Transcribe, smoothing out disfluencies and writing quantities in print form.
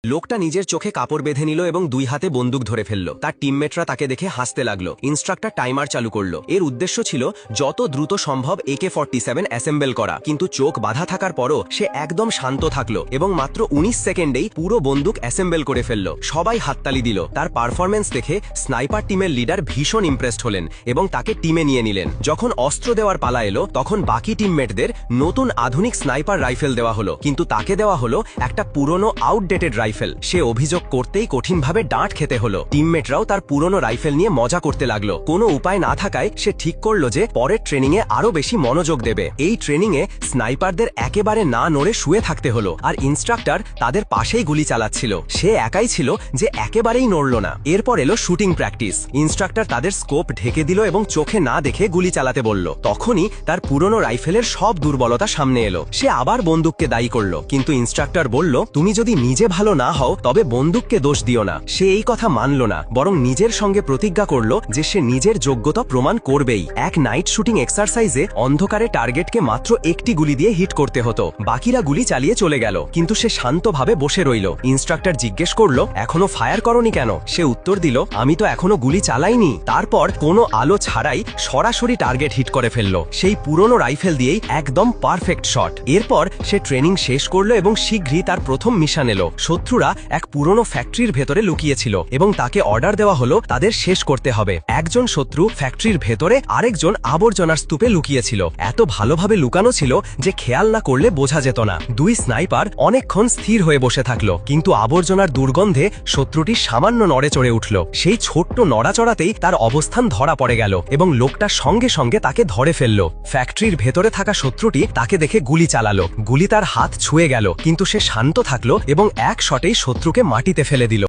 লোকটা নিজের চোখে কাপড় বেঁধে নিল এবং দুই হাতে বন্দুক ধরে ফেলল। তার টিমমেটরা তাকে দেখে হাসতে লাগলো। ইনস্ট্রাক্টর টাইমার চালু করলো। এর উদ্দেশ্য ছিল যত দ্রুত সম্ভব AK-47 অ্যাসেম্বল করা, কিন্তু চোখ বাঁধা থাকার পরও সে একদম শান্ত থাকলো এবং মাত্র 19 সেকেন্ডেই পুরো বন্দুক অ্যাসেম্বল করে ফেলল। সবাই হাততালি দিল। তার পারফরম্যান্স দেখে স্নাইপার টিমের লিডার ভীষণ ইমপ্রেসড হলেন এবং তাকে টিমে নিয়ে নিলেন। যখন অস্ত্র দেওয়ার পালা এলো তখন বাকি টিমমেটদের নতুন আধুনিক স্নাইপার রাইফেল দেওয়া হলো, কিন্তু তাকে দেওয়া হলো একটা পুরনো আউটডেটেড রাইফেল। সে অভিযোগ করতেই কঠিনভাবে ডাঁট খেতে হলো। টিমমেটরাও তার পুরনো রাইফেল নিয়ে মজা করতে লাগলো। কোনো উপায় না থাকায় সে ঠিক করলো যে পরের ট্রেনিং এ আরো বেশি মনোযোগ দেবে। এই ট্রেনিং এ স্নাইপারদের একেবারে না নড়ে শুয়ে থাকতে হলো, আর ইনস্ট্রাক্টর তাদের পাশেই গুলি চালাচ্ছিল। সে একাই ছিল যে একেবারেই নড়ল না। এরপর এলো শুটিং প্র্যাকটিস। ইনস্ট্রাক্টর তাদের স্কোপ ঢেকে দিল এবং চোখে না দেখে গুলি চালাতে বলল। তখনই তার পুরনো রাইফেলের সব দুর্বলতা সামনে এলো। সে আবার বন্দুককে দায়ী করলো, কিন্তু ইনস্ট্রাক্টর বলল, তুমি যদি নিজে ভালো না হও তবে বন্দুককে দোষ দিও না। সে এই কথা মানল না, বরং নিজের সঙ্গে প্রতিজ্ঞা করল যে সে নিজের যোগ্যতা প্রমাণ করবেই। এক নাইট শুটিং এক্সারসাইজে অন্ধকারে টার্গেটকে মাত্র একটি গুলি দিয়ে হিট করতে হতো। বাকিরা গুলি চালিয়ে চলে গেল, কিন্তু সে শান্তভাবে বসে রইল। ইনস্ট্রাক্টর জিজ্ঞেস করল, এখনো ফায়ার করনি কেন? সে উত্তর দিল, আমি তো এখনো গুলি চালাইনি। তারপর কোনো আলো ছাড়াই সরাসরি টার্গেট হিট করে ফেলল, সেই পুরনো রাইফেল দিয়েই একদম পারফেক্ট শট। এরপর সে ট্রেনিং শেষ করলো এবং শীঘ্রই তার প্রথম মিশন এলো। শত্রুরা এক পুরনো ফ্যাক্টরির ভেতরে লুকিয়েছিল এবং তাকে অর্ডার দেওয়া হলো তাদের শেষ করতে হবে। একজন শত্রু ফ্যাক্টরির ভেতরে, আরেকজন আবর্জনার স্তূপে লুকিয়েছিল। এত ভালোভাবে লুকানো ছিল যে খেয়াল না করলে বোঝা যেত না। দুই স্নাইপার অনেকক্ষণ স্থির হয়ে বসে থাকলো, কিন্তু আবর্জনার দুর্গন্ধে শত্রুটি সামান্য নড়ে চড়ে উঠল। সেই ছোট্ট নড়াচড়াতেই তার অবস্থান ধরা পড়ে গেল এবং লোকটা সঙ্গে সঙ্গে তাকে ধরে ফেলল। ফ্যাক্টরির ভেতরে থাকা শত্রুটি তাকে দেখে গুলি চালালো। গুলি তার হাত ছুঁয়ে গেল, কিন্তু সে শান্ত থাকলো এবং এক শটেই শত্রুকে মাটিতে ফেলে দিল।